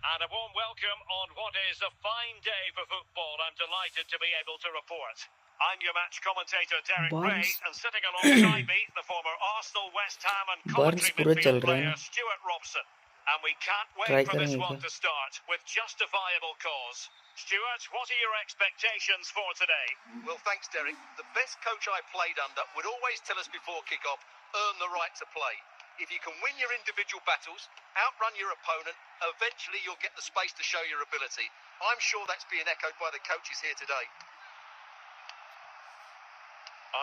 And a warm welcome on what is a fine day for football. I'm delighted to be able to report. I'm your match commentator Derek Ray, Barnes and sitting alongside me, the former Arsenal, West Ham and Burns commentary पूरा चल midfield रहा है player ना Stuart Robson. And we can't wait try for this करेंगे one क्या to start with justifiable cause. Stuart, what are your expectations for today? Well, thanks, Derek. The best coach I played under would always tell us before kick-off, earn the right to play. If you can win your individual battles, outrun your opponent, eventually you'll get the space to show your ability. I'm sure that's being echoed by the coaches here today.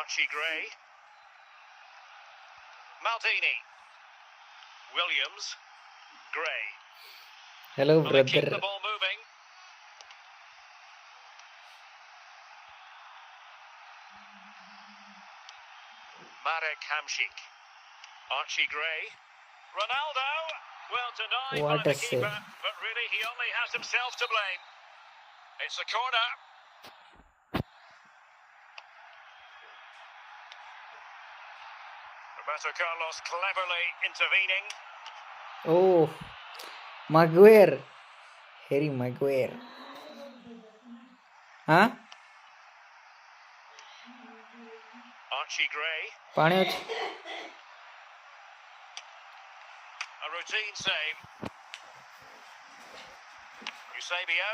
Archie Gray. Maldini. Williams. Gray. Hello Well, they keep brother the ball moving. Marek Hamšík. Archie Gray. Ronaldo. Well denied by what the a save keeper, but really he only has himself to blame. It's a corner. Roberto Carlos cleverly intervening. ओह मैगुएर हेरी मैगुएर हाँ Archie Gray. पानी ଅଛି A routine save. Eusebio.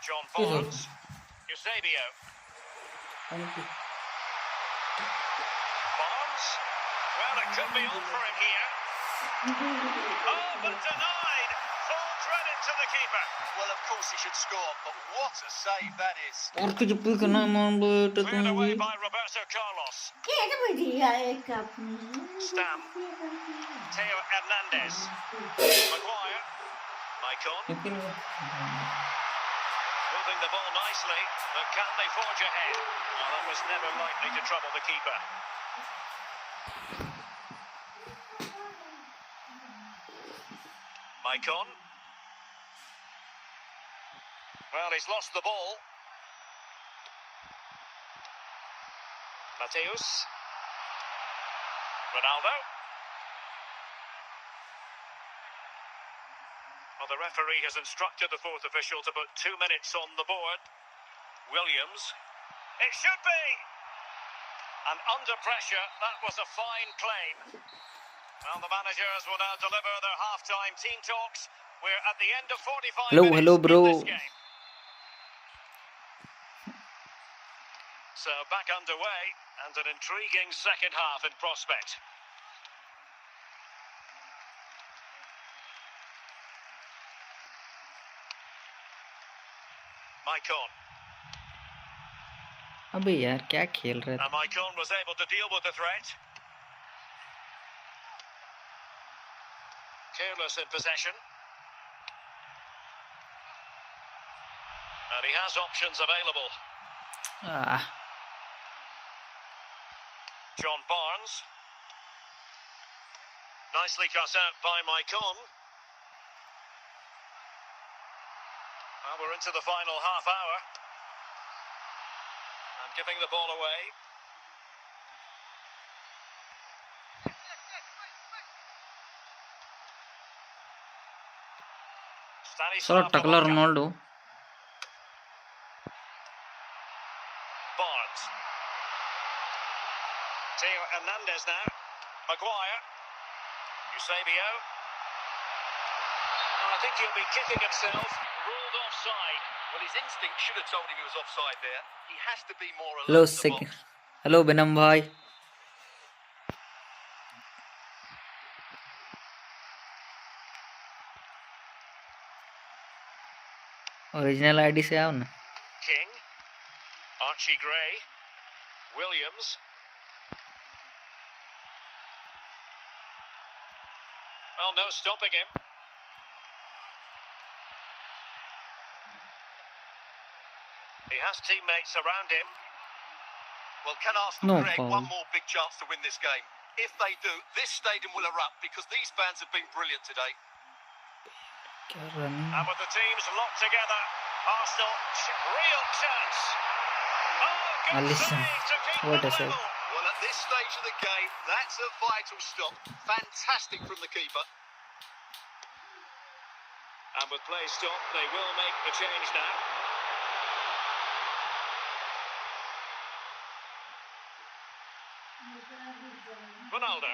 John Barnes. Eusebio. Barnes. Well, it could be on for him here. Oh, but denied. Full credit to the keeper. Well, of course he should score, but what a save that is. और कुछ पुल करना मान बेटा Cleared तुम away भी by Roberto Carlos. Stam. Teo Hernandez. Maguire. Maicon. Moving the ball nicely, but can they forge ahead? Well, that was never likely to trouble the keeper. Maicon. Well, he's lost the ball. Mateus. Ronaldo. Well, the referee has instructed the fourth official to put 2 minutes on the board. Williams. It should be! And under pressure, that was a fine claim. Well, the managers will now deliver their half-time team talks. We're at the end of 45 minutes hello bro in this game. So back underway, and an intriguing second half in prospect. Maicon. अबे यार क्या खेल रहे थे And Maicon was able to deal with the threat. Careless in possession. And he has options available. Ah John Barnes. Nicely cut out by Maicon. Well, we're into the final half hour. And giving the ball away. साला Stanislav टकला Babacar. Ronaldo Barnes. Teo Hernandez now. Maguire. Eusebio. I think he'll be kicking himself. Ruled offside. Well, his instinct should have told him he was offside there. He has to be more alert hello in the second box. Hello बेनम भाई original ID से आओ ना King. Archie Gray. Williams. Well, no stopping him. He has teammates around him. Well, can Arsenal No create foul. one more big chance to win this game? If they do, this stadium will erupt because these fans have been brilliant today. क्या running And with the teams locked together, Arsenal, real chance. Oh, good Alisson, save to keep what them a save. level. Well, at this stage of the game, that's a vital stop. Fantastic from the keeper. And with play stopped, they will make the change now. Ronaldo.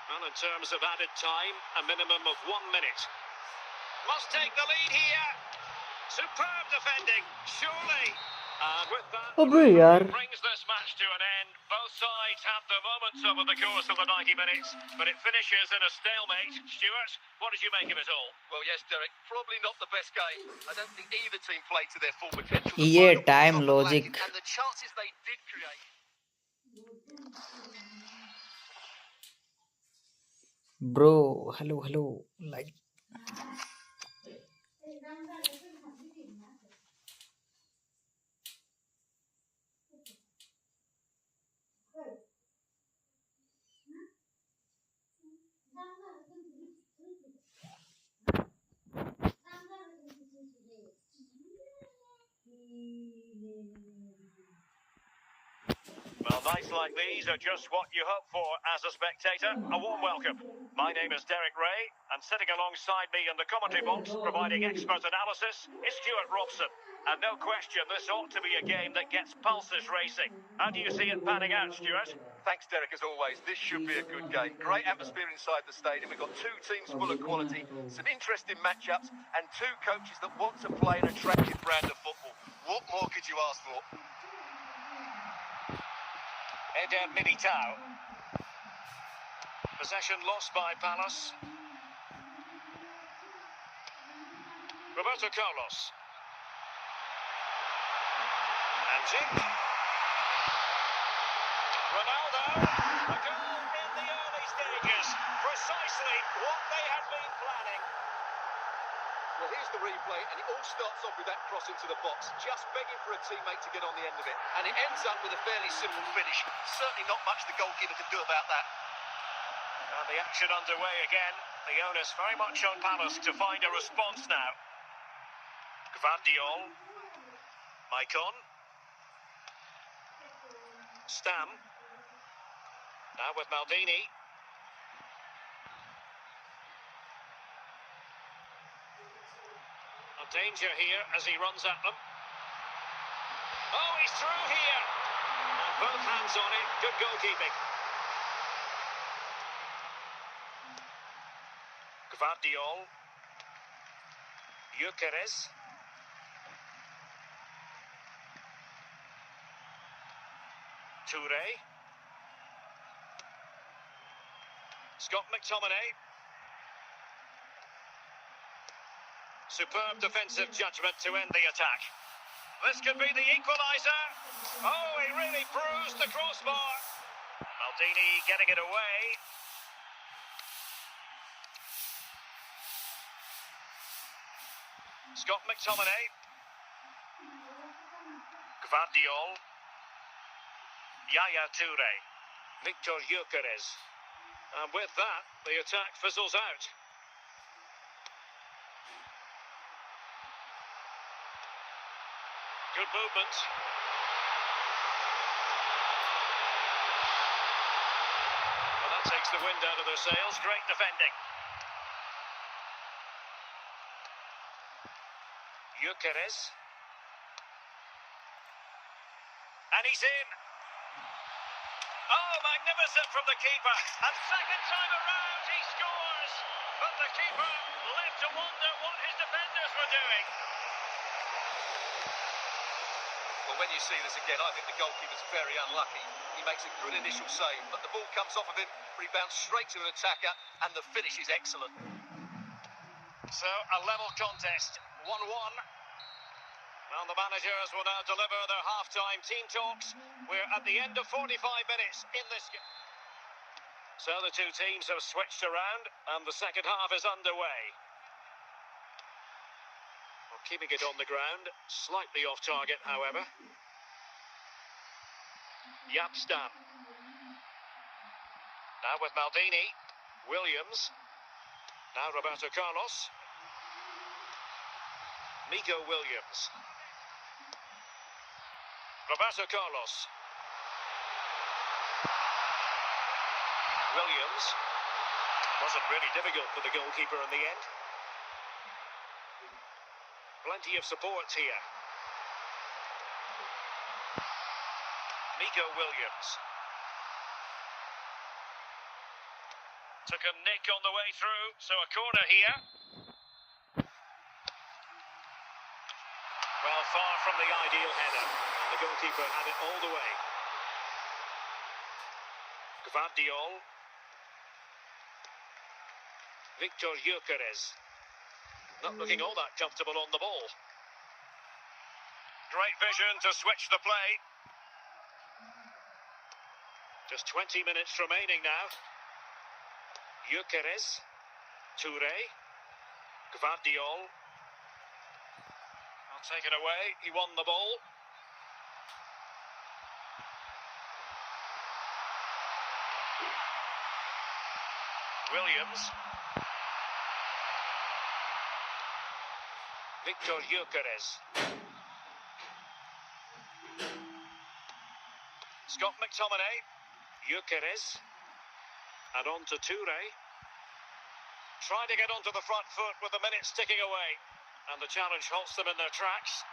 Well, in terms of added time, a minimum of 1 minute. Must take the lead here. Superb defending, surely. And with that, अबे यार brings this match to an end. Both sides have their moments over the course of the 90 minutes, but it finishes in a stalemate. Stuart, what did you make of it all? Well, yes, Derek, probably not the best game. I don't think either team played to their full potential. The ये final was time often logic lacking, and the chances they did create. Bro hello hello like Well, nights like these are just what you hope for as a spectator. A warm welcome. My name is Derek Ray, and sitting alongside me in the commentary box, providing expert analysis, is Stuart Robson. And no question, this ought to be a game that gets pulses racing. How do you see it panning out, Stuart? Thanks, Derek, as always. This should be a good game. Great atmosphere inside the stadium. We've got two teams full of quality, some interesting matchups, and two coaches that want to play an attractive brand of football. What more could you ask for? Eder Militao. Possession lost by Palace. Roberto Carlos. And Zink. Ronaldo. A goal in the early stages. Precisely what they had been planning. Well, here's the replay, and it all starts off with that cross into the box, just begging for a teammate to get on the end of it. And it ends up with a fairly simple finish. Certainly not much the goalkeeper can do about that. And the action underway again. The onus very much on Palace to find a response now. Gvardiol. Maicon. Stam. Now with Maldini. A danger here as he runs at them. Oh, he's through here. And both hands on it. Good goalkeeping. Gvardiol. Gyökeres. Toure. Scott McTominay. Superb defensive judgment to end the attack. This could be the equaliser. Oh, he really bruised the crossbar. Maldini getting it away. Scott McTominay. Gvardiol. Yaya Toure. Victor Gyökeres. And with that, the attack fizzles out. Good movement. Well, that takes the wind out of their sails. Great defending. Gyökeres. And he's in. Oh, magnificent from the keeper. And second time around, he scores. But the keeper left to wonder what his defenders were doing. Well, when you see this again, I think the goalkeeper's very unlucky. He makes a good initial save, but the ball comes off of him, rebounds straight to an attacker, and the finish is excellent. So, a level contest, 1-1. Well, the managers will now deliver their half-time team talks. We're at the end of 45 minutes in this game. So the two teams have switched around, and the second half is underway. Well, keeping it on the ground, slightly off target, however. Jaap Stam. Now with Maldini. Williams. Now Roberto Carlos. Nico Williams. Roberto Carlos. Williams. Wasn't really difficult for the goalkeeper in the end. Plenty of support here. Nico Williams. Took a nick on the way through, so a corner here. Well, far from the ideal header. The goalkeeper had it all the way. Gvardiol. Victor Gyökeres. Not looking all that comfortable on the ball. Great vision to switch the play. Just 20 minutes remaining now. Gyökeres. Touré. Gvardiol. Well, taken away. He won the ball. Williams. Victor Gyökeres. Scott McTominay. Gyökeres. And on to Touré. Trying to get onto the front foot with the minutes ticking away. And the challenge halts them in their tracks.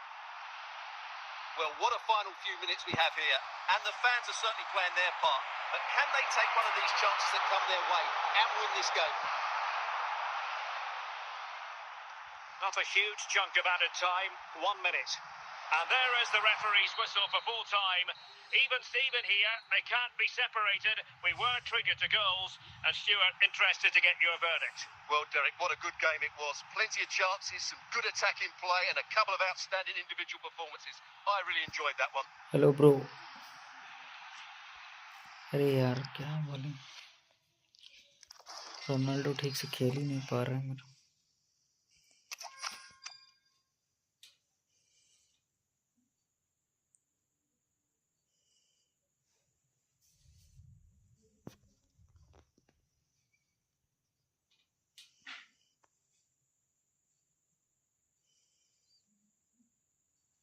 Well, what a final few minutes we have here. And the fans are certainly playing their part. But can they take one of these chances that come their way and win this game? Not a huge chunk of added time, 1 minute. And there is the referee's whistle for full time. Even Steven here, they can't be separated. We were triggered to goals. And Stuart, interested to get your verdict. Well, Derek, what a good game it was. Plenty of chances, some good attacking play and a couple of outstanding individual performances. I really enjoyed that one. Hello bro. अरे यार क्या बोलें, Ronaldo ठीक से खेल ही नहीं पा रहा है मेरा.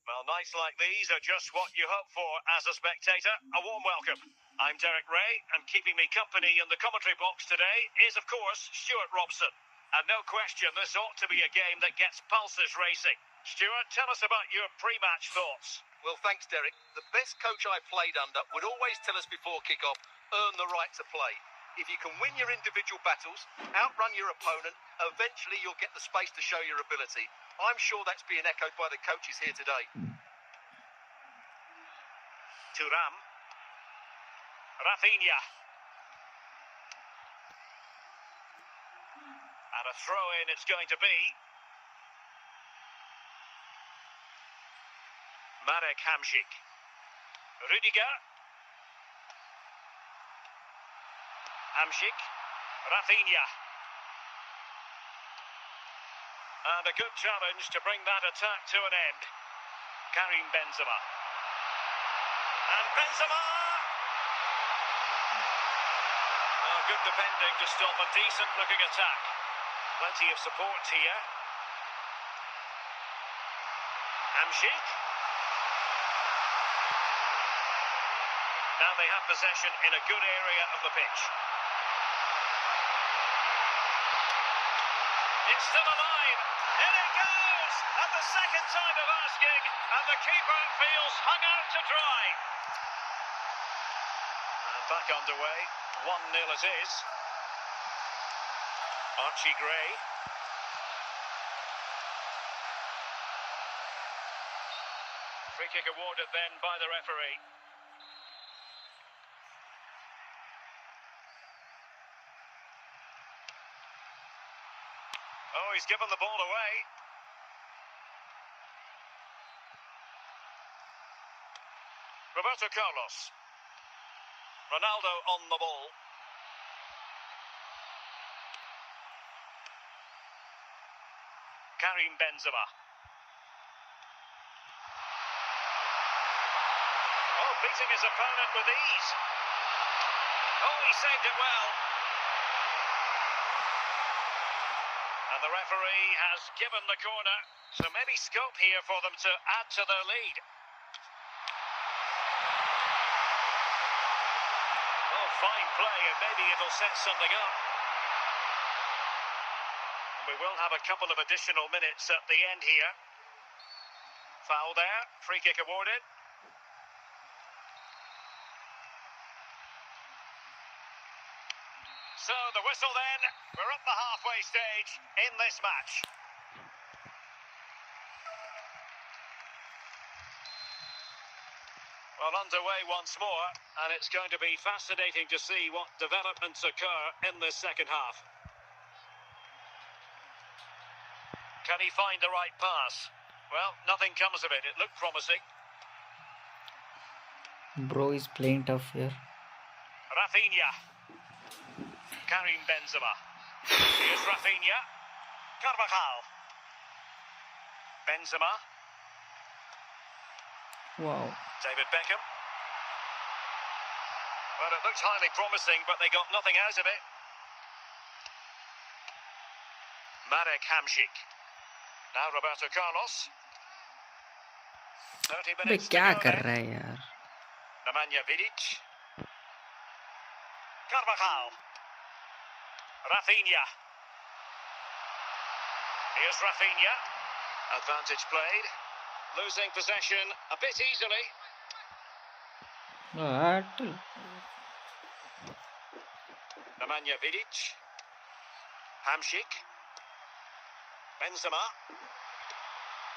Well, nights like these are just what you hope for as a spectator. A warm welcome. I'm Derek Ray, and keeping me company in the commentary box today is, of course, Stuart Robson. And no question, this ought to be a game that gets pulses racing. Stuart, tell us about your pre-match thoughts. Well, thanks, Derek. The best coach I played under would always tell us before kick-off, earn the right to play. If you can win your individual battles, outrun your opponent, eventually you'll get the space to show your ability. I'm sure that's being echoed by the coaches here today. Thuram. Rafinha. And a throw-in it's going to be. Marek Hamšík. Rüdiger. Hamšík. Rafinha. And a good challenge to bring that attack to an end. Karim Benzema. And Benzema! Oh, good defending to stop a decent-looking attack. Plenty of support here. Hamšík. Now they have possession in a good area of the pitch. It's still alive. In it goes! At the second time of asking, and the keeper feels hung out to dry. And back underway. 1-0 it is. Archie Gray. Free kick awarded then by the referee. Oh, he's given the ball away. Roberto Carlos. Ronaldo on the ball. Karim Benzema. Oh, beating his opponent with ease. Oh, he saved it well. And the referee has given the corner, so maybe scope here for them to add to their lead. Oh, fine play, and maybe it'll set something up. And we will have a couple of additional minutes at the end here. Foul there. Free kick awarded. So the whistle then. We're up the halfway stage in this match. Well, underway once more, and it's going to be fascinating to see what developments occur in this second half. Can he find the right pass? Well, nothing comes of it. It looked promising. Bro is playing tough here. Rafinha. Karim Benzema. Here's Rafinha. Carvajal. Benzema. Wow. David Beckham. Well, it looked highly promising, but they got nothing out of it. Marek Hamšík. Now Roberto Carlos. 30 अबे minutes to क्या go कर then. रहा है यार? Nemanja Vidic. Carvajal. Rafinha. Here's Rafinha. Advantage played. Losing possession a bit easily. What? Nemanja Vidic. Hamšík. Benzema.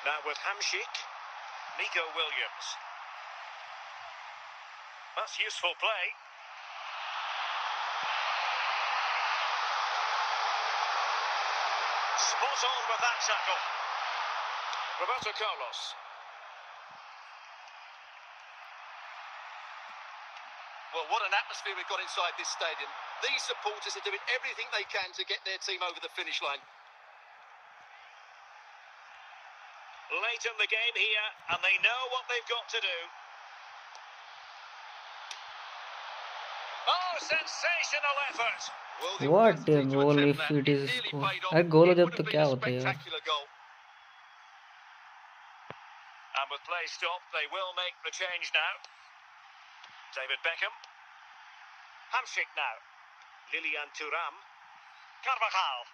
Now with Hamšík. Nico Williams. That's useful play. Spot on with that tackle. Roberto Carlos. Well, what an atmosphere we've got inside this stadium. These supporters are doing everything they can to get their team over the finish line. Late in the game here, and they know what they've got to do. Oh, sensational effort! Well, the What audacity a to goal attempt if that, it is nearly score. paid off. अरे गोल हो It जाता would तो have क्या been a होता यार? spectacular goal. And with play stopped, they will make the change now. David Beckham. Hamšík now. Lilian Thuram. Carvajal.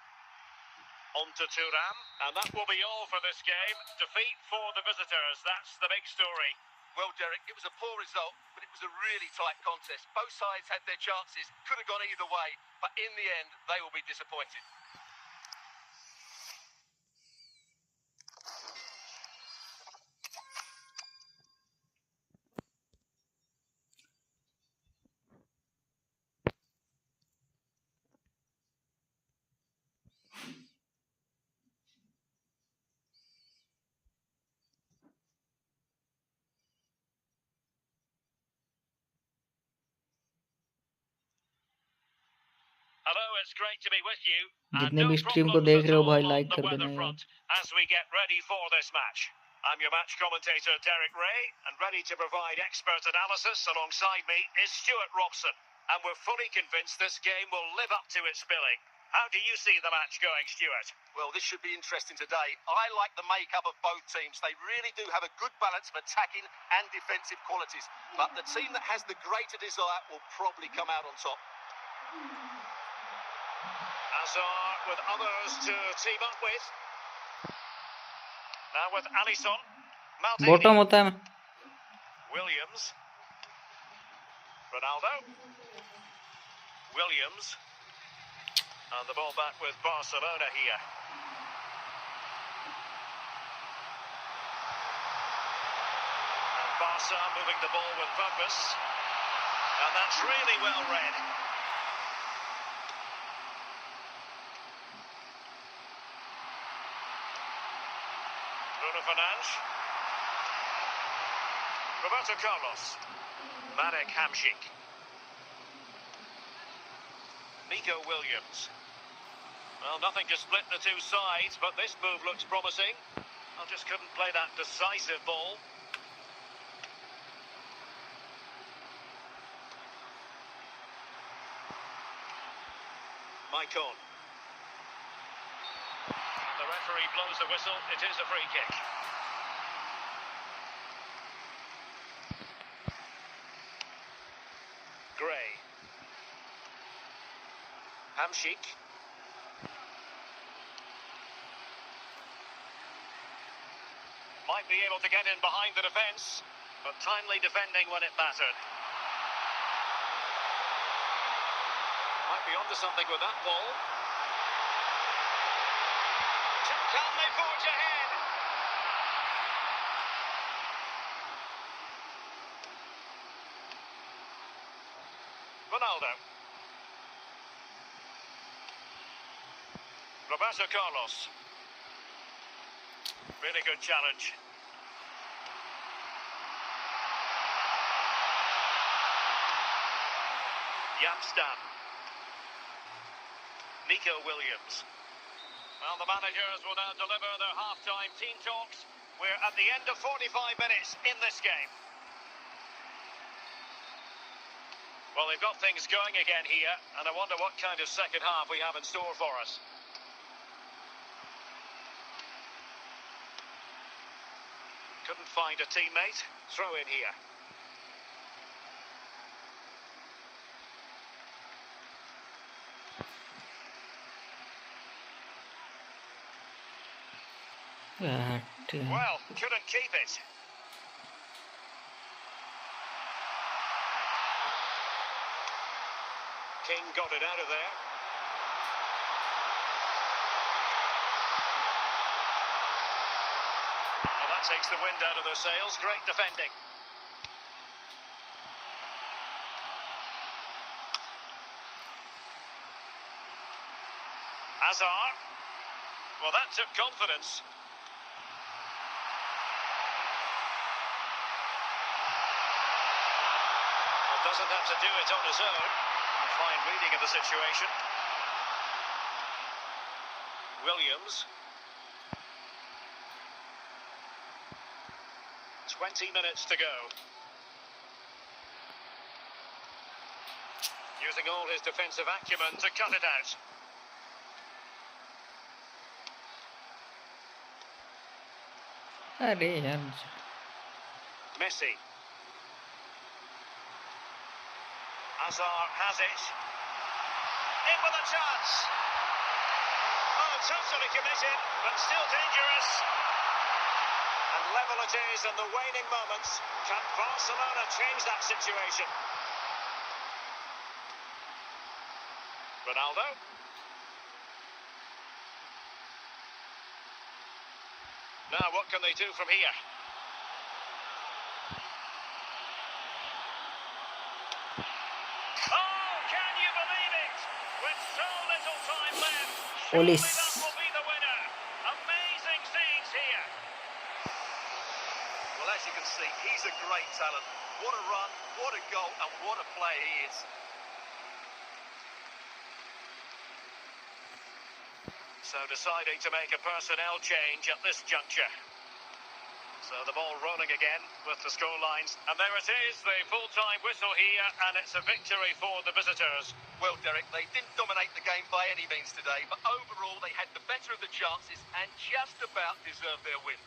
On to Thuram, and that will be all for this game. Defeat for the visitors, that's the big story. Well, Derek, it was a poor result, but it was a really tight contest. Both sides had their chances, could have gone either way, but in the end, they will be disappointed. Hello, it's great to be with you. And जितने no भी stream को problems देख at रहे हो all भाई on like the कर weather देना यार. front as we get ready for this match. I'm your match commentator, Derek Ray, and ready to provide expert analysis alongside me is Stuart Robson. And we're fully convinced this game will live up to its billing. How do you see the match going, Stuart? Well, this should be interesting today. I like the makeup of both teams. They really do have a good balance of attacking and defensive qualities. But the team that has the greater desire will probably come out on top. Hazard with others to team up with. Now with Alisson. Maldini. Bottom होता है. Williams. Ronaldo. Williams. And the ball back with Barcelona here. And Barca moving the ball with purpose. And that's really well read. Bruno Fernandes. Roberto Carlos. Marek Hamšík. Nico Williams. Well, nothing to split the two sides, but this move looks promising. I just couldn't play that decisive ball. Maicon. And the referee blows the whistle. It is a free kick. Gray. Hamšík. might be able to get in behind the defence, but timely defending when it mattered. Might be onto something with that ball. Can they forge ahead? Ronaldo. Roberto Carlos. Really good challenge. Yapstam. Nico Williams. Well, the managers will now deliver their half-time team talks. We're at the end of 45 minutes in this game. Well, they've got things going again here, and I wonder what kind of second half we have in store for us. Couldn't find a teammate. Throw in here. Well, couldn't keep it. King got it out of there. Well, that takes the wind out of their sails. Great defending. Hazard. Well, that took confidence. Doesn't have to do it on his own. A fine reading of the situation. Williams. 20 minutes to go. Using all his defensive acumen to cut it out. Messi. Hazard has it. In with a chance. Oh, totally committed, but still dangerous. And level it is in the waning moments. Can Barcelona change that situation? Ronaldo. Now, what can they do from here? Police. That will be the winner. Amazing scenes here. Well, as you can see, he's a great talent. What a run, what a goal, and what a player he is. So deciding to make a personnel change at this juncture. So the ball rolling again with the score lines. And there it is, the full-time whistle here, and it's a victory for the visitors. Well, Derek, they didn't dominate the game by any means today, but overall they had the better of the chances and just about deserved their win.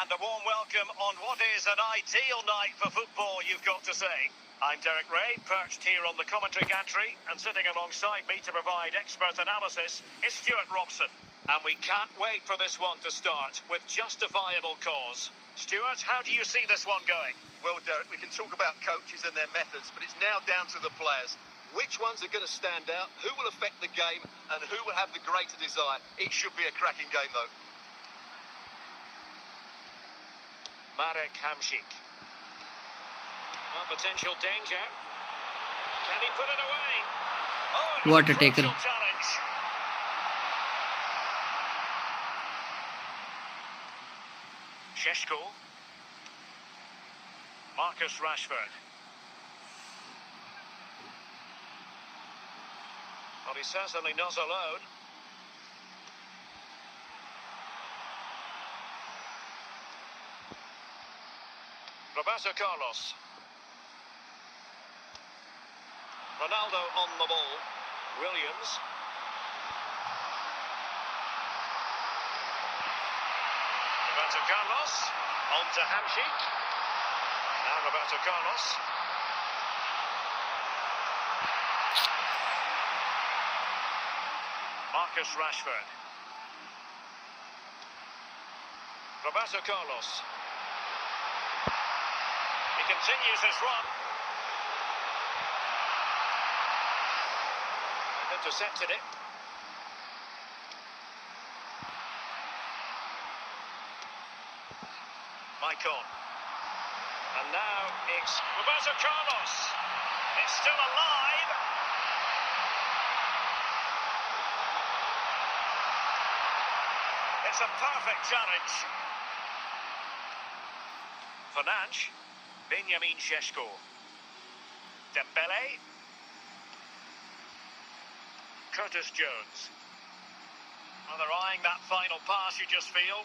And a warm welcome on what is an ideal night for football, you've got to say. I'm Derek Ray, perched here on the commentary gantry, and sitting alongside me to provide expert analysis is Stuart Robson. And we can't wait for this one to start with justifiable cause. Stuart, how do you see this one going? Well, Derek, we can talk about coaches and their methods, but it's now down to the players. Which ones are going to stand out, who will affect the game, and who will have the greater desire? It should be a cracking game, though. Marek Hamšík. Well, potential danger. Can he put it away? Oh, it was What a a tackle. crucial challenge. Šeško. Marcus Rashford. Well, he's certainly not alone. Roberto Carlos. Ronaldo on the ball. Williams. Roberto Carlos. On to Hamsik. Now Roberto Carlos. Marcus Rashford. Roberto Carlos. He continues his run. And intercepted it. Maicon. And now it's Roberto Carlos. It's still alive. It's a perfect challenge. Fernandes. Benjamin Šeško. Dembele. Curtis Jones. Well, they're eyeing that final pass, you just feel.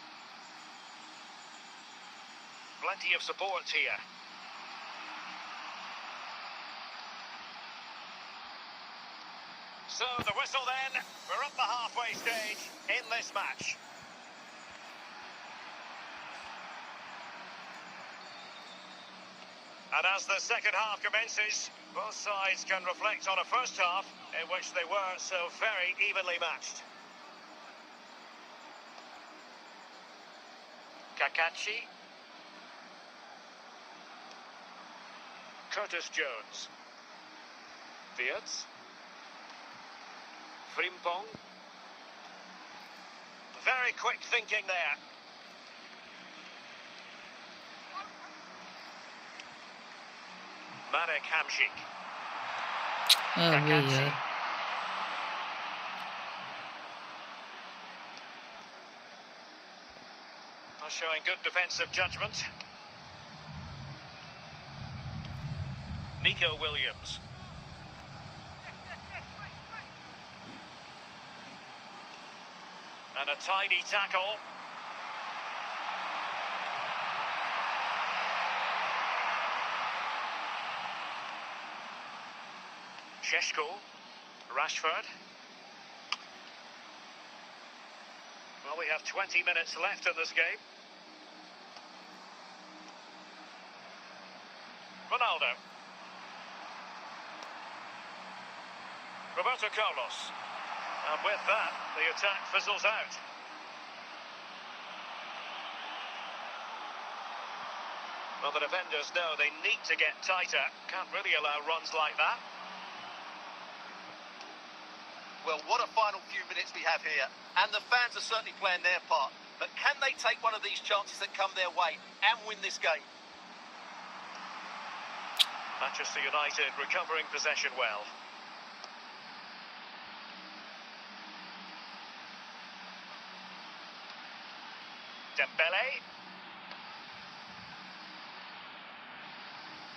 Plenty of support here. So the whistle then. We're at the halfway stage in this match. And as the second half commences, both sides can reflect on a first half in which they were so very evenly matched. Kakachi. Curtis Jones. Wirtz. Frimpong. Very quick thinking there. Marek Hamsik. अबे यार Showing good defensive judgment. Nico Williams. And a tidy tackle. Šeško. Rashford. Well, we have 20 minutes left in this game. Ronaldo. Roberto Carlos. And with that, the attack fizzles out. Well, the defenders know they need to get tighter. Can't really allow runs like that. Well, what a final few minutes we have here. And the fans are certainly playing their part. But can they take one of these chances that come their way and win this game? Manchester United recovering possession well. Dembele.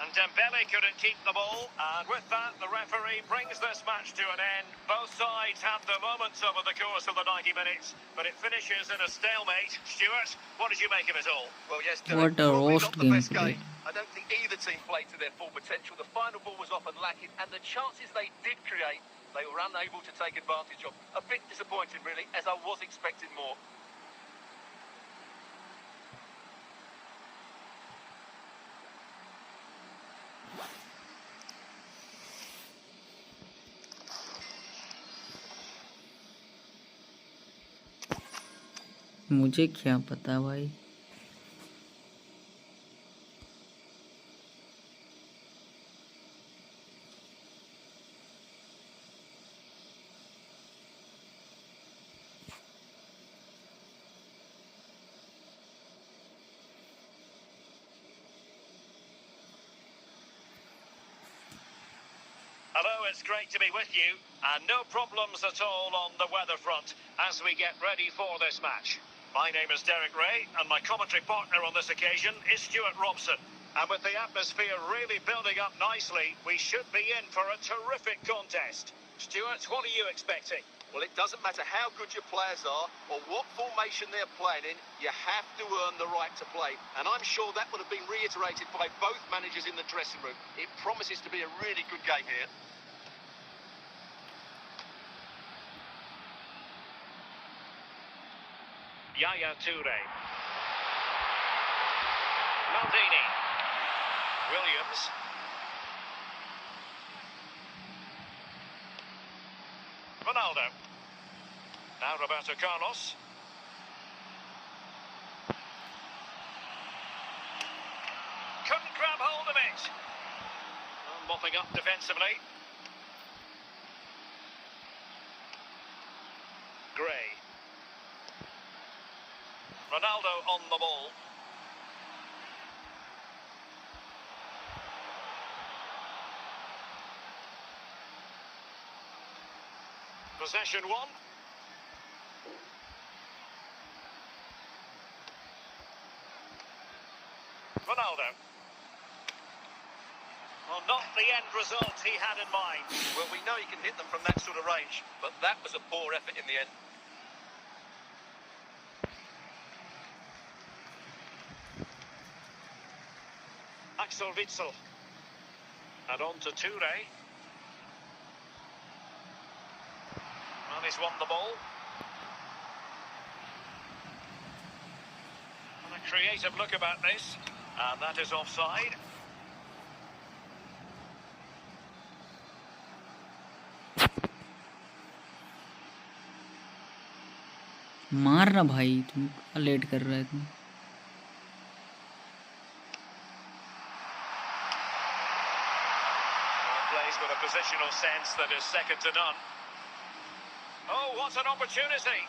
And Dembele couldn't keep the ball, and with that the referee brings this match to an end. Both sides have their moments over the course of the 90 minutes, but it finishes in a stalemate. Stuart, what did you make of it all? Well, yes, What a probably roast not the game best played. game. I don't think either team played to their full potential. The final ball was often lacking, and the chances they did create, they were unable to take advantage of. A bit disappointing, really, as I was expecting more. मुझे क्या पता भाई Hello, it's great to be with you, and no problems at all on the weather front as we get ready for this match. My name is Derek Ray, and my commentary partner on this occasion is Stuart Robson. And with the atmosphere really building up nicely, we should be in for a terrific contest. Stuart, what are you expecting? Well, it doesn't matter how good your players are or what formation they're playing in, you have to earn the right to play. And I'm sure that would have been reiterated by both managers in the dressing room. It promises to be a really good game here. Yaya Toure. Maldini. Williams. Ronaldo. Now Roberto Carlos. Couldn't grab hold of it. Mopping up defensively. Gray. Ronaldo on the ball. Possession one. Ronaldo. Well, not the end result he had in mind. Well, we know he can hit them from that sort of range, but that was a poor effort in the end. Axel Witsel. And on to Toure. Well, he's won the ball. And a creative look about this. And that is offside. मारना भाई, तुम क्या late कर रहे तुम? Plays with a positional sense that is second to none. Oh, what an opportunity!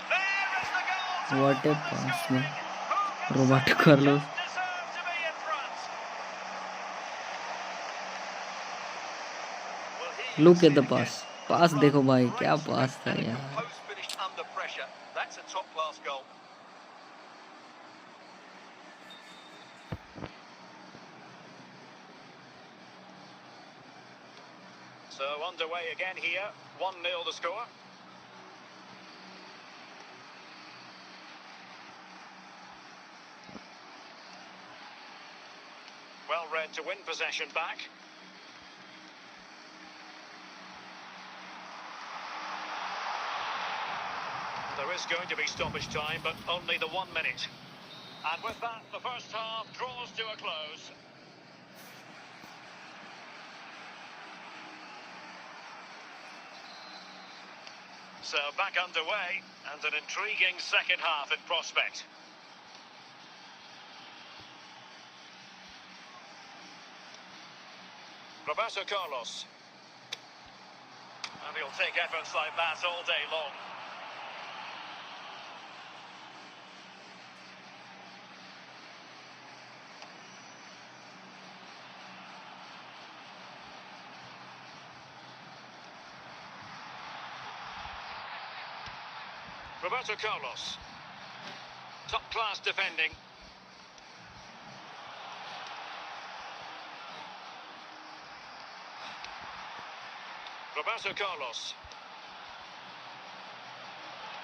There is the goal! What a pass, man. Roberto Carlos. Look at the pass. पास देखो भाई, क्या पास था यार. Under pressure, that's a top-class goal. So underway again here, 1-0 the score. Well read to win possession back. There is going to be stoppage time, but only the 1 minute. And with that, the first half draws to a close. So back underway, and an intriguing second half in prospect. Roberto Carlos. And he'll take efforts like that all day long. Roberto Carlos. Top-class defending. Roberto Carlos.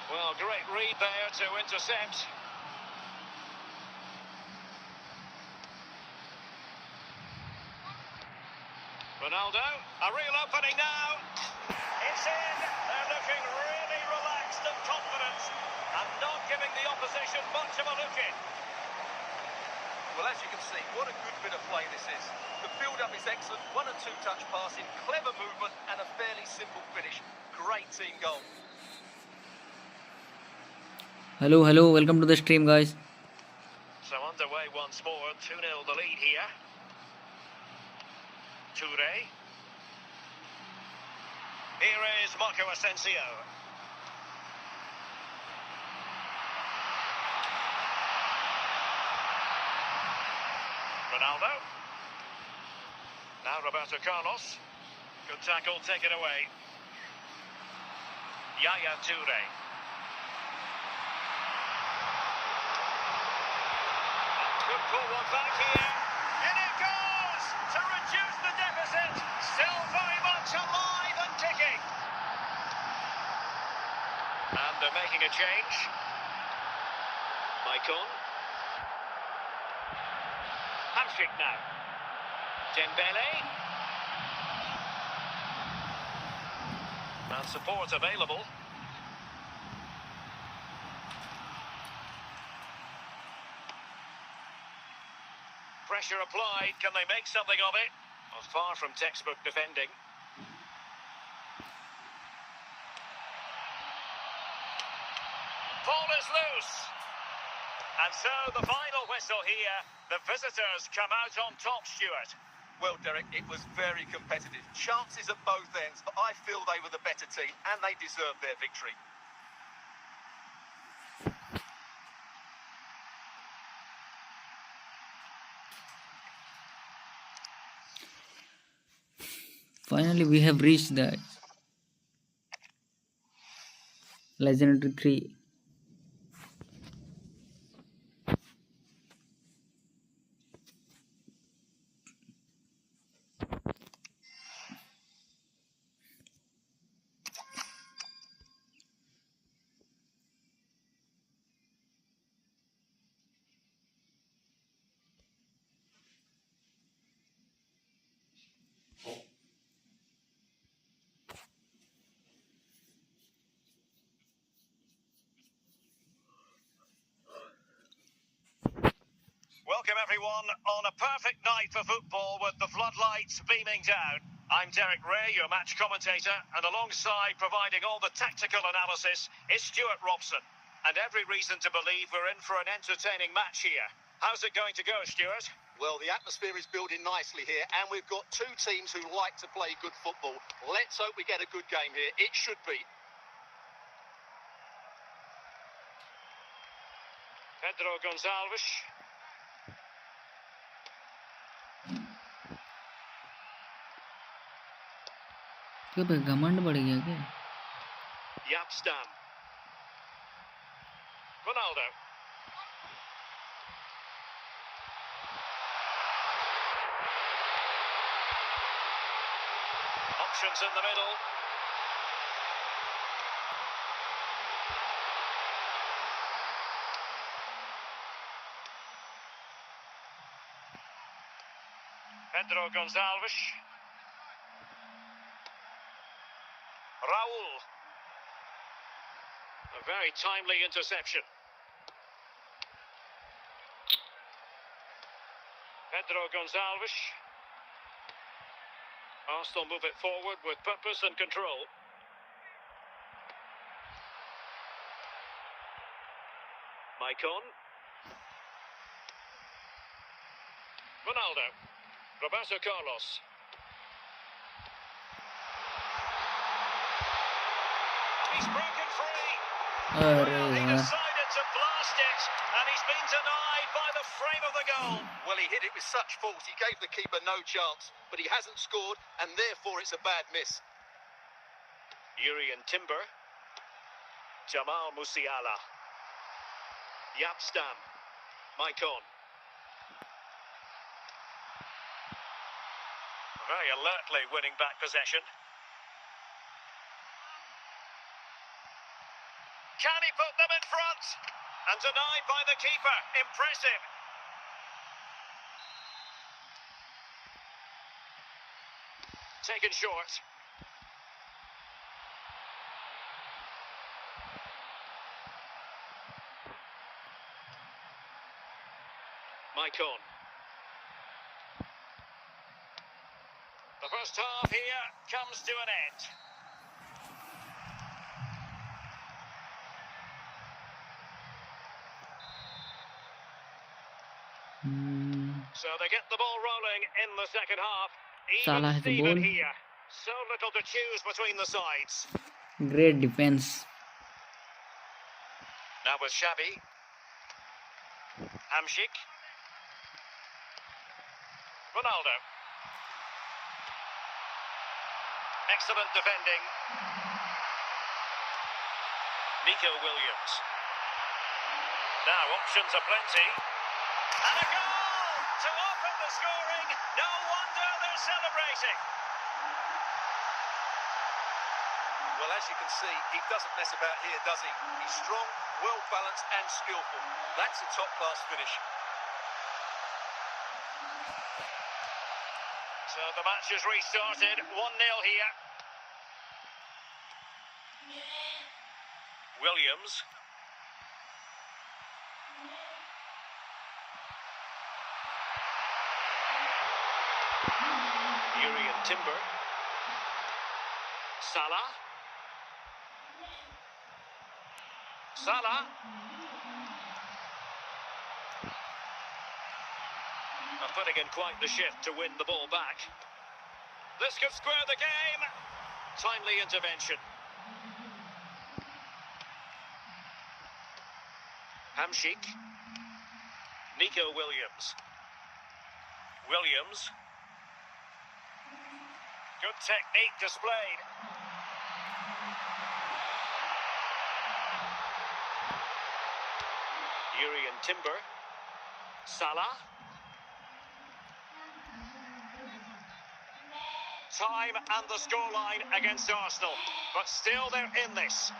Well, great read there to intercept. Ronaldo, a real opening now. It's in. They're looking really relaxed and confident and not giving the opposition much of a look in. Well, as you can see, what a good bit of play this is. The build-up is excellent, 1 and 2 touch passing, clever movement and a fairly simple finish. Great team goal. Hello, welcome to the stream, guys. So underway once more, 2-0 the lead here. Toure. Here is Marco Asensio. Ronaldo. Now Roberto Carlos. Good tackle, taken away. Yaya Toure. Could pull one back here. In it goes to reduce the deficit. Still very much alive and kicking. And they're making a change. Maicon. Hamsik now. Dembele. And support available. Pressure applied. Can they make something of it? Well, far from textbook defending. Ball is loose. And so the final whistle here. The visitors come out on top, Stuart. Well, Derek, it was very competitive. Chances at both ends, but I feel they were the better team and they deserved their victory. Finally, we have reached the legendary 3. Welcome everyone on a perfect night for football with the floodlights beaming down. I'm Derek Ray, your match commentator, and alongside providing all the tactical analysis is Stuart Robson. And every reason to believe we're in for an entertaining match here. How's it going to go, Stuart? Well, the atmosphere is building nicely here, and we've got two teams who like to play good football. Let's hope we get a good game here. It should be. Pedro Gonçalves. क्या भाई घमंड बढ़ गया क्या? Yapstam. Ronaldo. Options in the middle. Pedro Gonçalves. Raul. A very timely interception. Pedro Gonçalves. Arsenal move it forward with purpose and control. Maicon. Ronaldo. Roberto Carlos. He's broken free. अरे Well, he यार, decided to blast it, and he's been denied by the frame of the goal. Well, he hit it with such force, he gave the keeper no chance, but he hasn't scored, and therefore it's a bad miss. Yuri and Timber. Jamal Musiala. Yapstam. Maicon. Very alertly winning back possession. Can he put them in front? And denied by the keeper. Impressive. Taken short. Maicon. The first half here comes to an end. So they get the ball rolling in the second half. Salah Even has the Steven ball. here. So little to choose between the sides. great defense. Now with Xavi. Hamsik. Ronaldo. Excellent defending. Nico Williams. Now options are plenty. And a goal to open the scoring. No wonder they're celebrating. Well, as you can see, he doesn't mess about here, does he? He's strong, well-balanced and skillful. That's a top-class finish. So the match has restarted. 1-0 here. Williams. Urian Timber. Salah. Salah. And putting in quite the shift to win the ball back. This could square the game. Timely intervention. Hamsik. Nico Williams. Williams. Good technique displayed. Urian Timber. Salah. Time and the scoreline against Arsenal, but still they're in this.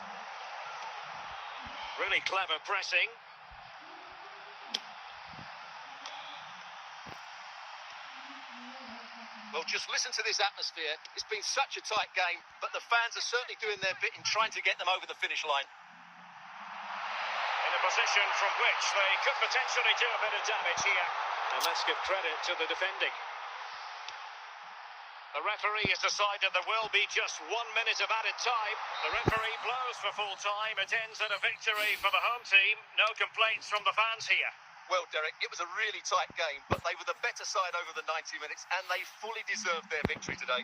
Really clever pressing. Well, just listen to this atmosphere. It's been such a tight game, but the fans are certainly doing their bit in trying to get them over the finish line. In a position from which they could potentially do a bit of damage here. And let's give credit to the defending. The referee has decided there will be just 1 minute of added time. The referee blows for full time. It ends in a victory for the home team. No complaints from the fans here. Well, Derek, it was a really tight game, but they were the better side over the 90 minutes, and they fully deserved their victory today.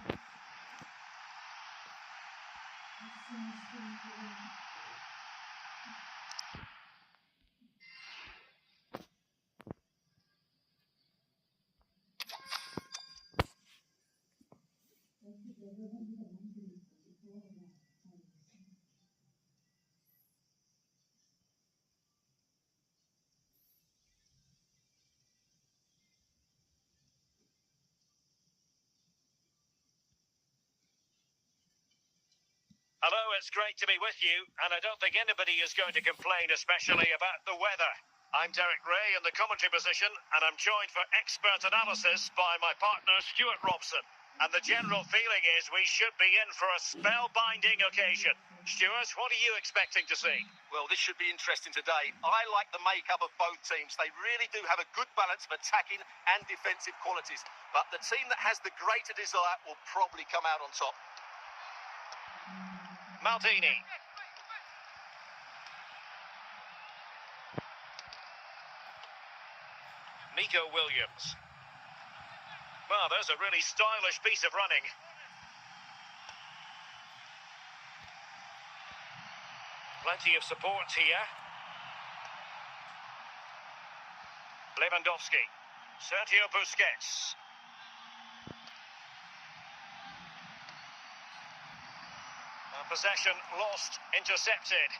Hello, it's great to be with you, and I don't think anybody is going to complain, especially about the weather. I'm Derek Ray in the commentary position, and I'm joined for expert analysis by my partner, Stuart Robson. And the general feeling is we should be in for a spellbinding occasion. Stuart, what are you expecting to see? Well, this should be interesting today. I like the makeup of both teams. They really do have a good balance of attacking and defensive qualities. But the team that has the greater desire will probably come out on top. Maldini. Nico Williams. Well, there's a really stylish piece of running. Plenty of support here. Lewandowski. Sergio Busquets. Possession lost, intercepted.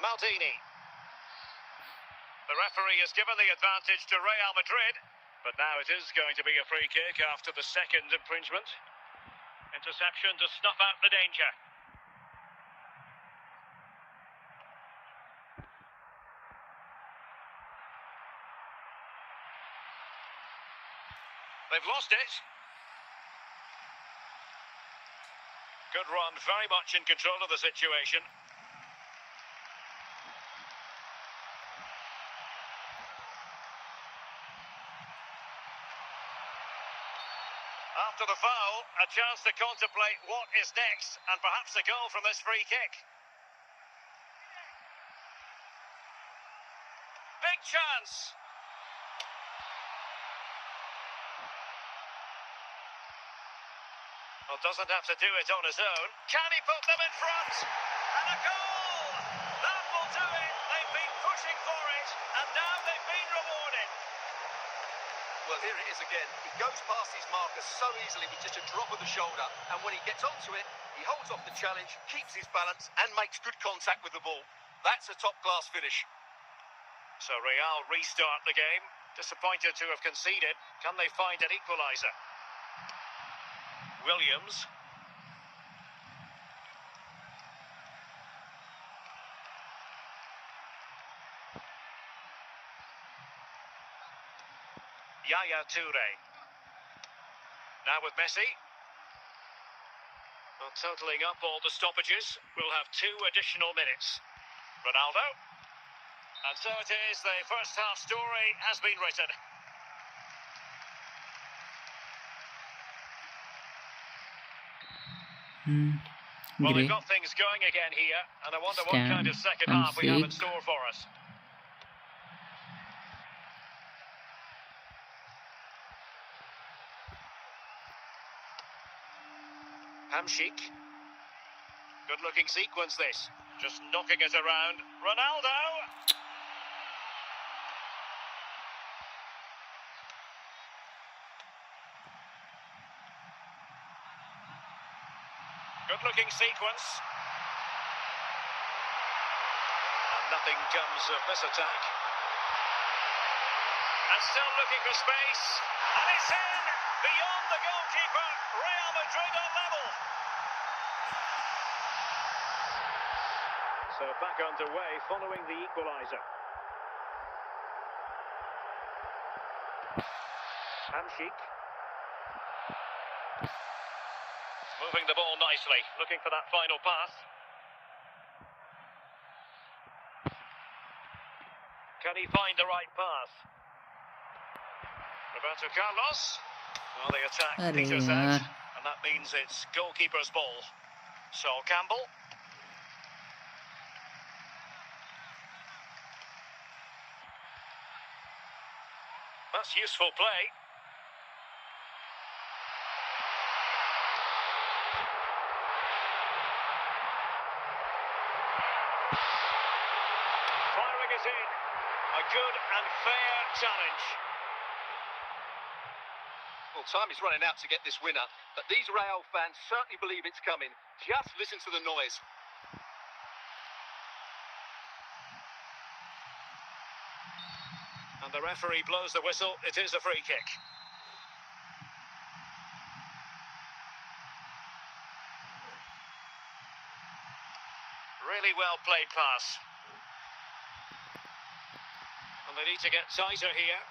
Maldini. The referee has given the advantage to Real Madrid, but now it is going to be a free kick after the second infringement. Interception to snuff out the danger. They've lost it. Good run, very much in control of the situation. After the foul, a chance to contemplate what is next, and perhaps a goal from this free kick. Big chance. Well, doesn't have to do it on his own. Can he put them in front? And a goal! That will do it. They've been pushing for it, and now they've been rewarded. Well, here it is again. He goes past his marker so easily with just a drop of the shoulder, and when he gets onto it, he holds off the challenge, keeps his balance, and makes good contact with the ball. That's a top-class finish. So Real restart the game. Disappointed to have conceded. Can they find an equaliser? Williams. Yaya Toure. Now with Messi. Well, totalling up all the stoppages, we'll have 2 additional minutes. Ronaldo. And so it is, the first half story has been written. Well, we've got things going again here, and I wonder what kind of second half we have in store for us. Hamšík. Good-looking sequence, this. Just knocking it around. Ronaldo! Good-looking sequence. And nothing comes of this attack. And still looking for space. And it's in! Beyond the goalkeeper. Real Madrid on level. So back underway following the equaliser. Hamšík. Moving the ball nicely, looking for that final pass. Can he find the right path? Roberto Carlos. Well, the attack peters out, and that means it's goalkeeper's ball. Sol Campbell. That's useful play. Firing it in. A good and fair challenge. Well, time is running out to get this winner, but these Real fans certainly believe it's coming. Just listen to the noise. And the referee blows the whistle. It is a free kick. Really well played pass. And they need to get tighter here.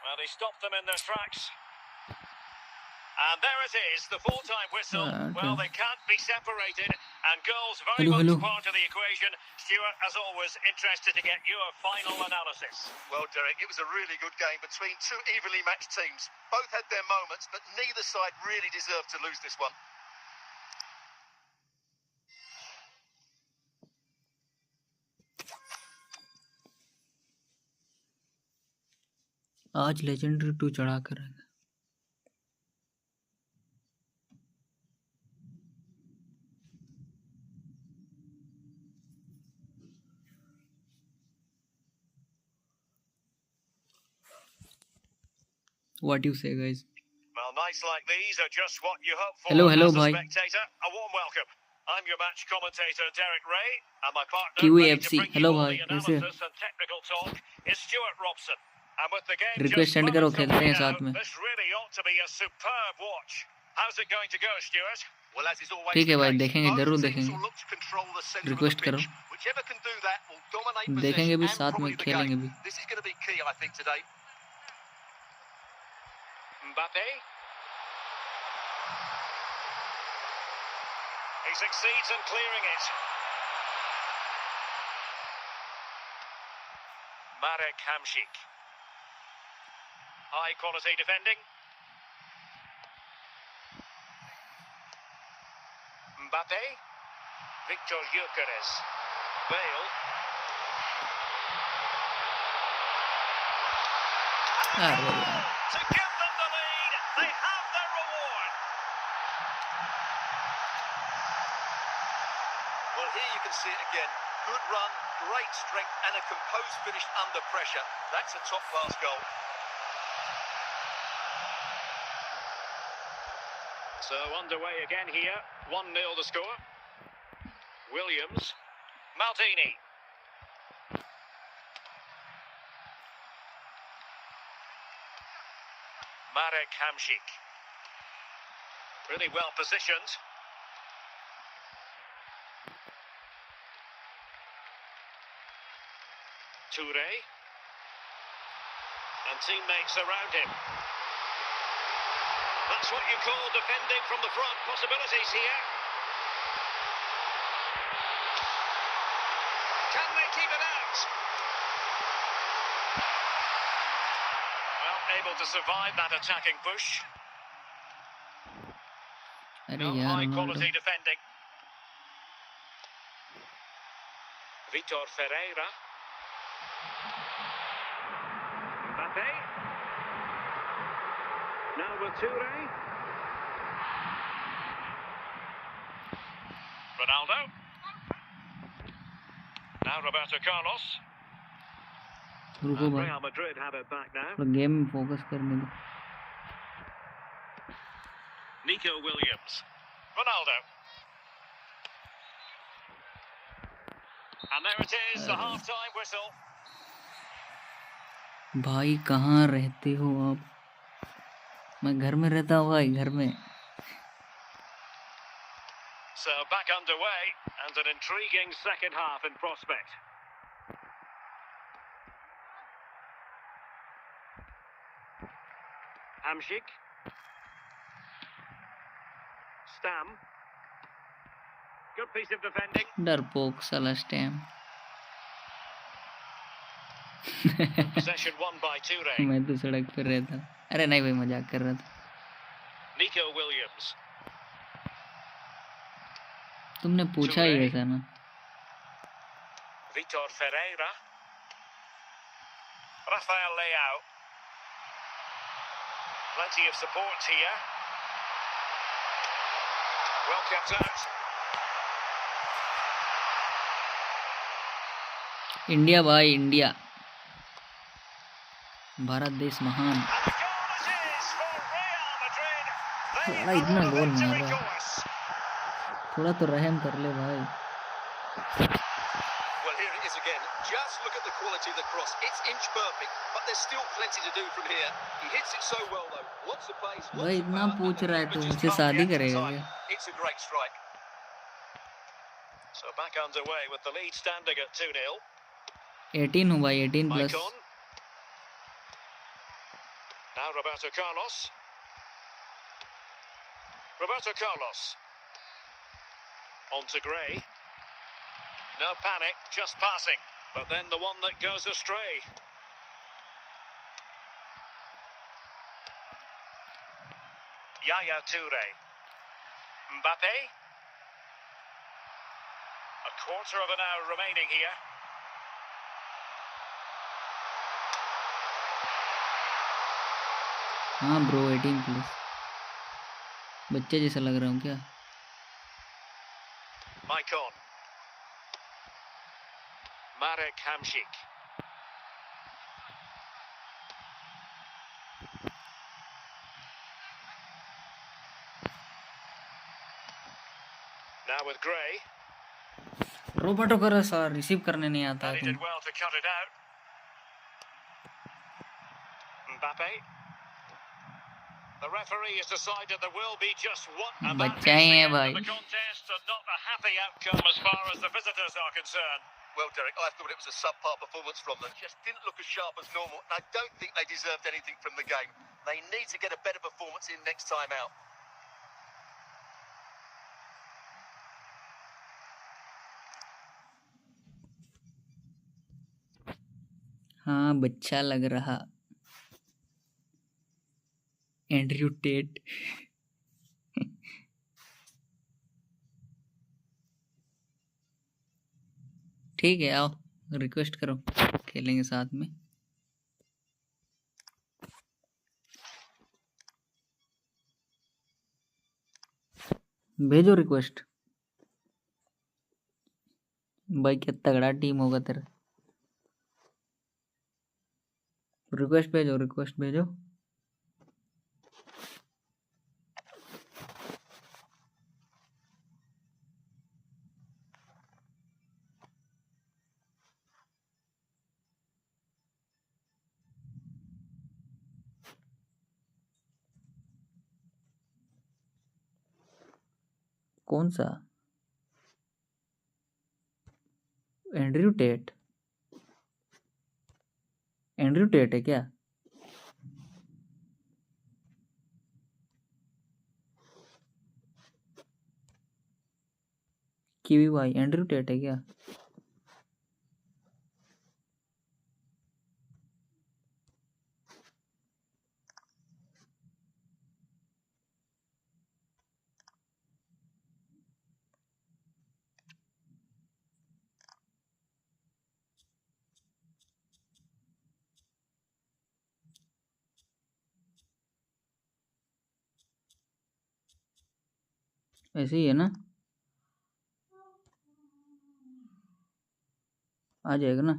Well, they stopped them in their tracks. And there it is, the full-time whistle. Well, they can't be separated, and goals very much part of the equation. Stuart, as always, interested to get your final analysis. Well, Derek, it was a really good game between 2 evenly matched teams. Both had their moments, but neither side really deserved to lose this one. आज legendary 2 चढ़ा कर है। What do you say, guys? Well, nights like these are just what you hope for. Hello, as a bhai. spectator. A warm welcome. I'm your match commentator, Derek Ray, and my partner, QAFC. hello, bhai. कैसे? And technical talk is Stuart Robson. And with the game Request send करो, खेलते हैं साथ में. This really ought to be a superb watch. How's it going to go, Stuart? Well, as is always ठीक है भाई, the case, देखेंगे, both जरूर teams देखेंगे. will look to control the centre of the Request करो. pitch. Whichever can do that will dominate देखेंगे possession भी, and साथ में probably the खेलेंगे game. भी. This is going to be key, I think, today. Mbappe. He succeeds in clearing it. Marek Hamšík. High quality defending. Mbappe. Victor Gyökeres. Bale. To give them the lead, they have their reward. Well, here you can see it again. Good run, great strength, and a composed finish under pressure. That's a top-class goal. So underway again here. 1-0 the score. Williams. Maldini. Marek Hamšík. Really well positioned. Toure. And teammates around him. That's what you call defending from the front. Possibilities here. Can they keep it out? Well, able to survive that attacking push. अरे No यार high Ronaldo quality defending. Vitor Ferreira. Mbappe. Now with Toure. Ronaldo. Now Roberto Carlos. रुको And भाई Real Madrid have it back now. थोड़ा game में focus करने दो Nico Williams. Ronaldo. And there it is, the half-time whistle. भाई कहाँ रहते हो आप मैं घर में रहता हूँ भाई घर में So back underway, and an intriguing second half in prospect. Hamšík. Stam. Good piece of defending. डरपोक साला STEM Possession won by Toure. मैं तो सड़क पर रहता अरे नहीं भाई मजाक कर रहा था Nico Williams. तुमने पूछा ही ऐसा ना Vitor Ferreira. Rafael Leao. Plenty of support here. Well kept out. India भाई इंडिया भारत देश महान And the goal it is for Real Madrid. They साला have इतना won the गोल मार victory रहा है course. थोड़ा तो रहम कर ले भाई Well, here it is again. Just look at the quality of the cross. It's inch perfect, but there's still plenty to do from here. He hits it so well, though. Lots of pace, lots भाई of इतना power, पूछ and the रहा है तो keeper just मुझसे can't शादी react in करेगा time. क्या It's a great strike. So back underway with the lead standing at 2-0. 18 हूँ भाई 18 plus Maicon. Now Roberto Carlos. Roberto Carlos. On to Gray. No panic, just passing. But then the one that goes astray. Yaya Toure. Mbappe. A quarter of an hour remaining here. हाँ bro 18 plus बच्चे जैसा लग रहा हूँ क्या Maicon. Marek Hamšík. Now with Gray. Roboto करो sir receive करने नहीं आता And है he तुम did well to cut it out. Mbappe. The referee has decided there will be just one. And that is बच्चा ही the है end of भाई the contest, and not a happy outcome as far as the visitors are concerned. Well, Derek, I thought it was a subpar performance from them. Just didn't look as sharp as normal, and I don't think they deserved anything from the game. They need to get a better performance in next time out. हाँ बच्चा लग रहा Andrew Tate ठीक है आओ request करो खेलेंगे साथ में भेजो रिक्वेस्ट भाई क्या तगड़ा टीम होगा तेरा। रिक्वेस्ट भेजो, रिक्वेस्ट भेजो। कौन सा? Andrew Tate? एंड्रयू टेट है क्या? कीवी भाई एंड्रयू टेट है क्या? ऐसे ही है ना? आ जाएगा ना?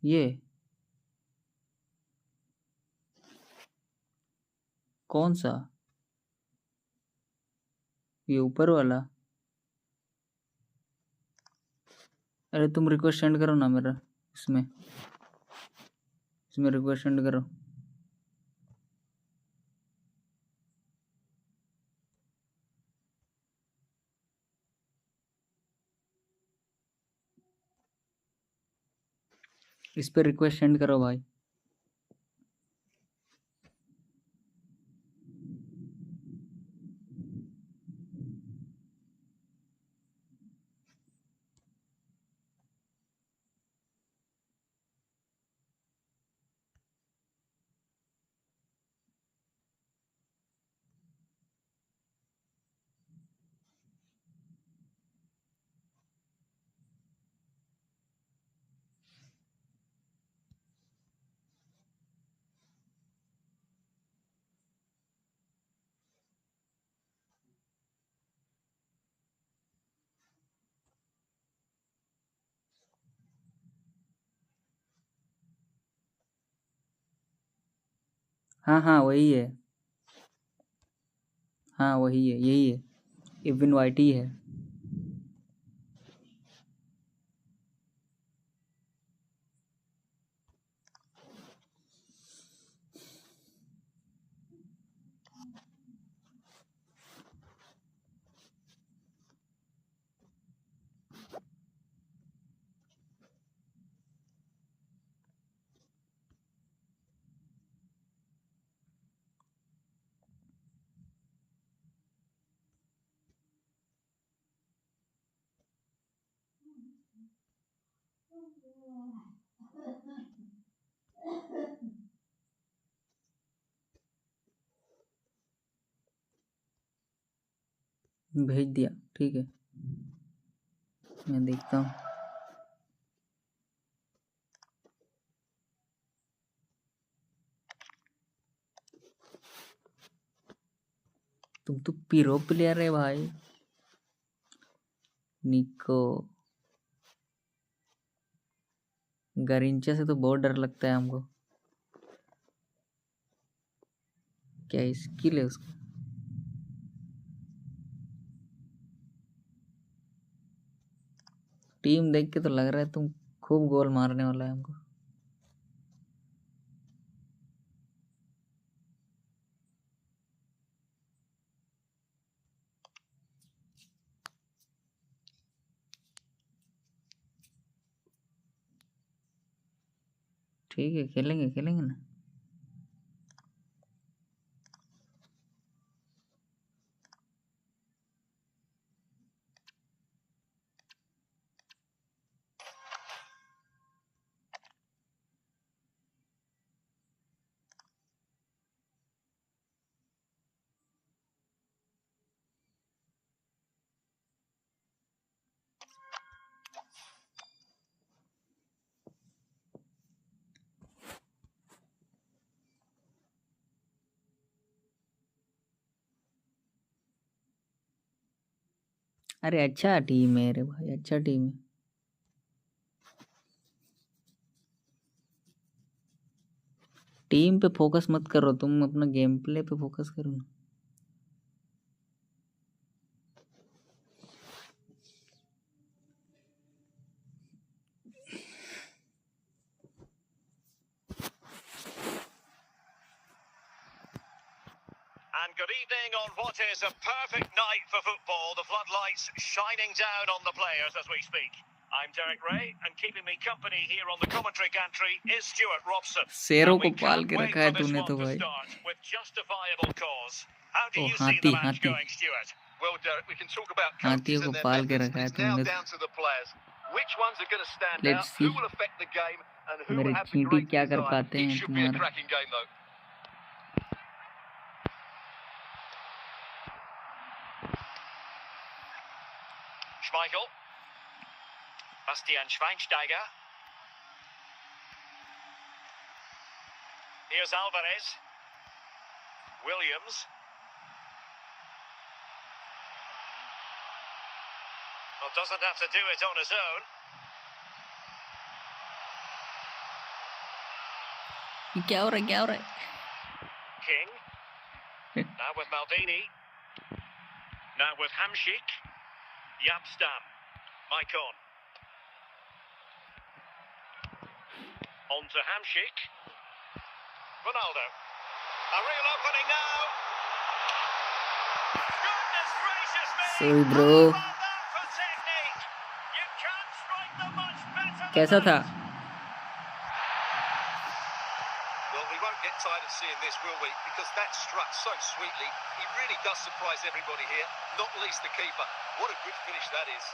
ये कौन सा? ये ऊपर वाला? अरे तुम रिक्वेस्ट सेंड करो ना मेरा, इसमें रिक्वेस्ट सेंड करो। इस पे रिक्वेस्ट सेंड करो भाई। हाँ हाँ वही है। हाँ वही है, यही है। इवन वाइट ही है। भेज दिया, ठीक है, मैं देखता हूँ। तुम तो पीरो प्लेयर है भाई। निको गरिंचा से तो बहुत डर लगता है हमको। क्या स्किल है उसका? टीम देख के तो लग रहा है तुम खूब गोल मारने वाला है हमको। ठीक है, खेलेंगे खेलेंगे ना। अरे अच्छा टीम है रे भाई, अच्छा टीम है। टीम पे फोकस मत करो तुम, अपना गेम प्ले पे फोकस करो ना। And good evening on what is a perfect night for football. The floodlights shining down on the players as we speak. I'm Derek Ray, and keeping me company here on the commentary gantry is Stuart Robson. शेरों And को we Pal can't के wait रखा है for this तूने one तो to भाई। start with justifiable cause. How do O you see हाथी the match हाथी going, Stuart? Well, Derek, we can talk about हाथियों coaches को and their पाल के methods, रखा but है it's now तुमने। down to the players. Which ones are going to stand let's out? See Who will affect the game? And who मेरे will have the चींटी greater क्या कर desire? पाते It हैं should be a तुम्हारा। cracking game, though. Schmeichel. Bastian Schweinsteiger. Here's Alvarez. Williams. Well, doesn't have to do it on his own. ये क्या हो रहा है, क्या हो रहा है? King. Now with Maldini. Now with Hamšík. Yapstam. Maicon. On to Hamšík. Ronaldo. A real opening now. Goodness gracious me. Sorry bro, How about that for technique? You can't strike them much better than कैसा था? that. Well, we won't get tired of seeing this, will we? Because that struck so sweetly. He really does surprise everybody here, not least the keeper. What a good finish that is.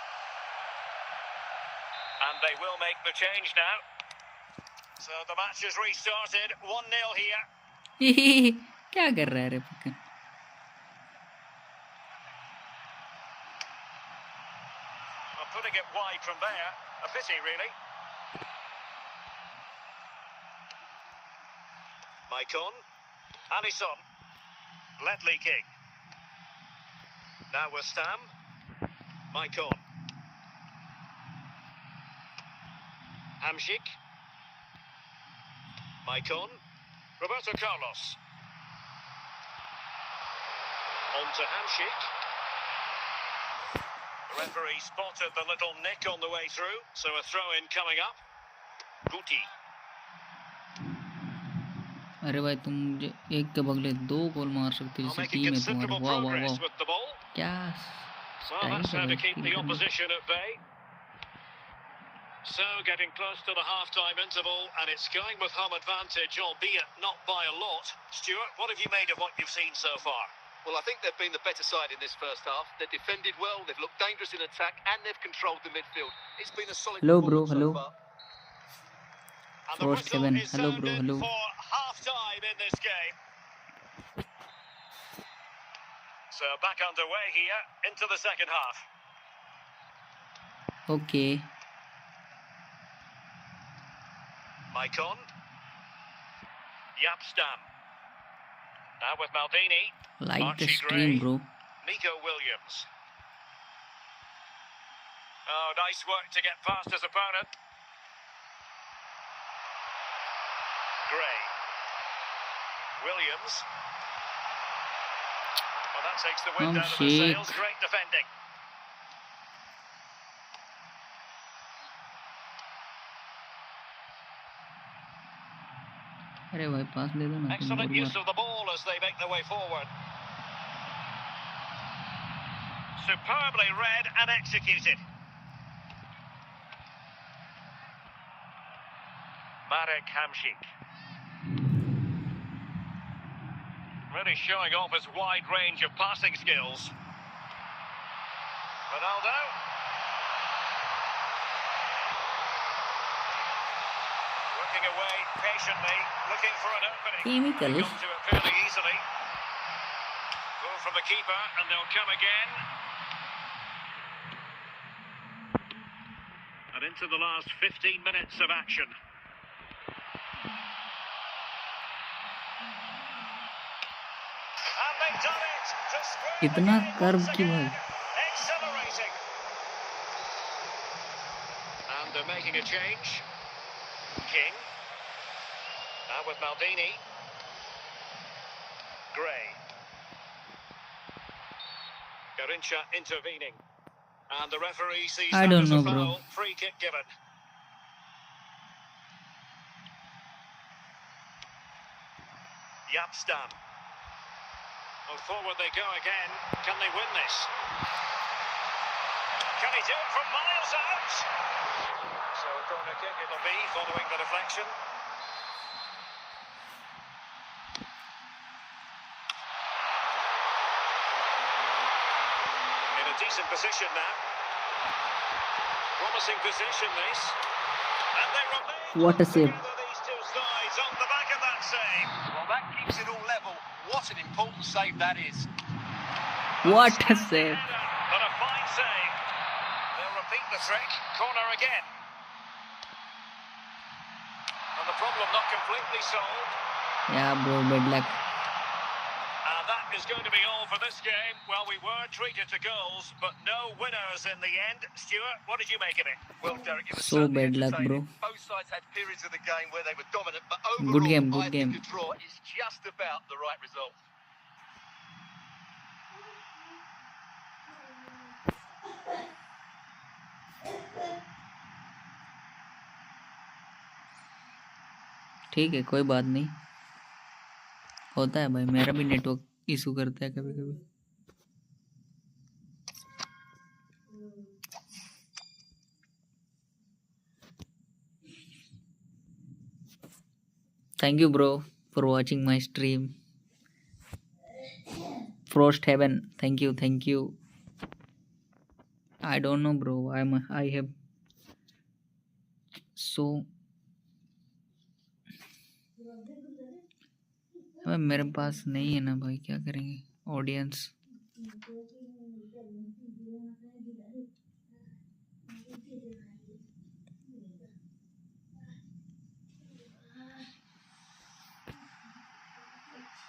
And they will make the change now. So the match has restarted. 1-0 here. क्या कर रहा है रे पक्का? Well, putting it wide from there. A pity, really. Maicon. Alisson. Ledley King. Now with Stam. Maicon. Hamšík. Maicon. Roberto Carlos. On to Hamšík. The referee spotted the little nick on the way through, so a throw-in coming up. Guti. अरे भाई तुम मुझे एक के बगले दो गोल मार सकते हो, Are जैसे making टीम है तुम्हारी। considerable वाह वाह progress वाह, with the ball. क्या Well, स्टाइल that's है how to भाई keep स्टील the करने। opposition at bay. So getting close to the half-time interval, and it's going with home advantage, albeit not by a lot. Stuart, what have you made of what you've seen so far? Well, I think they've been the better side in this first half. They've defended well, they've looked dangerous in attack, and they've controlled the midfield. It's been a solid hello bro, performance hello so far. And the Frost whistle केवन, is hello bro, sounded hello. for half-time in this game. So back underway here into the second half. Okay Maicon. Yapstam. Now with Maldini. Like the Archie stream Gray. Bro. Nico Williams. Oh, nice work to get past his opponent. Gray. Williams. Well, that takes the wind out of the Hamšík। sails. Great defending. अरे भाई पास दे दो ना तुम Excellent और use bar. of the ball as they make their way forward. Superbly read and executed. Marek Hamšík. Really showing off his wide range of passing skills. Ronaldo. Working away patiently, looking for an opening. Chemical Got to it fairly easily. Goal from the keeper, and they'll come again. And into the last 15 minutes of action. And they've done it to square the इतना game curve once की again. भाई। Exhilarating. And they're making a change. King. Now with Maldini. Gray. Garincha intervening. And the referee sees I that don't as a know, bro. foul. Free kick given. Yapstam. Well, forward they go again. Can they win this? Can he do it from miles out? So a corner kick it'll be following the deflection. In a decent position now. Promising position this. And they remain What a save. together, these two sides, on the back of that save. Well, that keeps it all level. What an important save that is. What a save. But a fine save. They'll repeat the trick. Corner again. And the problem not completely solved. Yeah, bro, bad luck. And that is going to be all for this game. Well, we were treated to goals, but no winners in the end. Stuart, what did you make of it? Well, Derek, it was So certainly bad luck, entertaining. bro. Both sides had periods of the game where they were dominant, but Good overall, game, good I think game. a draw is just about the right result. ठीक है, कोई बात नहीं, होता है भाई, मेरा भी नेटवर्क इशू करता है कभी कभी. Thank you, bro, for watching my stream. Frost Heaven, thank you, thank you. I don't know, bro. I have so. अब मेरे पास नहीं है ना भाई, क्या करेंगे audience.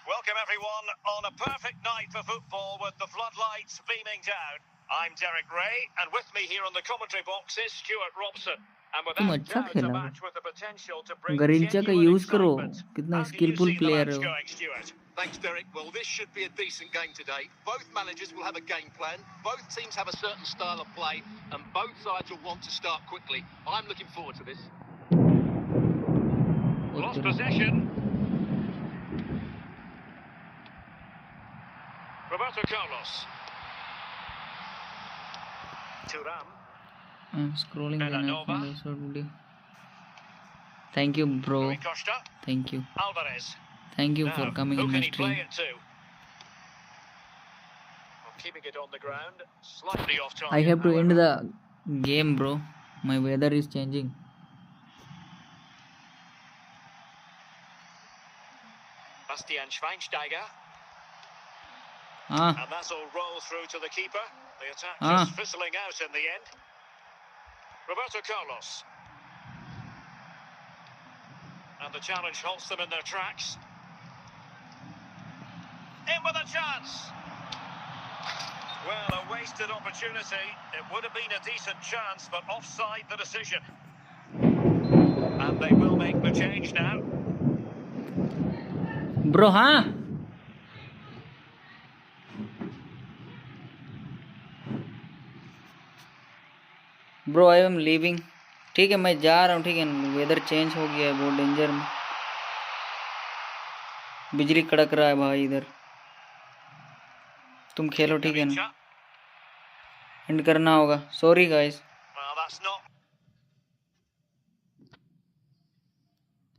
Welcome everyone on a perfect night for football with the floodlights beaming down. I'm Derek Ray, and with me here on the commentary box is Stuart Robson. And तुम without अच्छा doubt, a खेला. match with the potential to bring Garrincha का genuine use करो, excitement. कितना How do you skilful see the player match है वो. going, Stuart? Thanks, Derek. Well, this should be a decent game today. Both managers will have a game plan. Both teams have a certain style of play, and both sides will want to start quickly. I'm looking forward to this. Lost possession. Roberto Carlos. Thuram. I'm scrolling when I Belanova. found the short video. Thank you, bro. Rui Costa. Thank you. Alvarez. Thank you Now, for coming who in can my he play stream. it to? Well, keeping it on the ground, slightly off target. I have to end however. the game, bro. My weather is changing. Bastian Schweinsteiger. Ah, And that's all roll through to the keeper. The attack Ah. just fizzling out in the end. Roberto Carlos. And the challenge halts them in their tracks. In with a chance. Well, a wasted opportunity. It would have been a decent chance, but offside the decision. And they will make the change now. bro, हाँ. Bro, I am leaving. ठीक है, मैं जा रहा हूँ. ठीक है, weather change हो गया है, बहुत डेंजर में. बिजली कड़क रहा है भाई इधर. तुम खेलो, ठीक है ना. Garincha. एंड करना होगा. Sorry guys. Well, that's not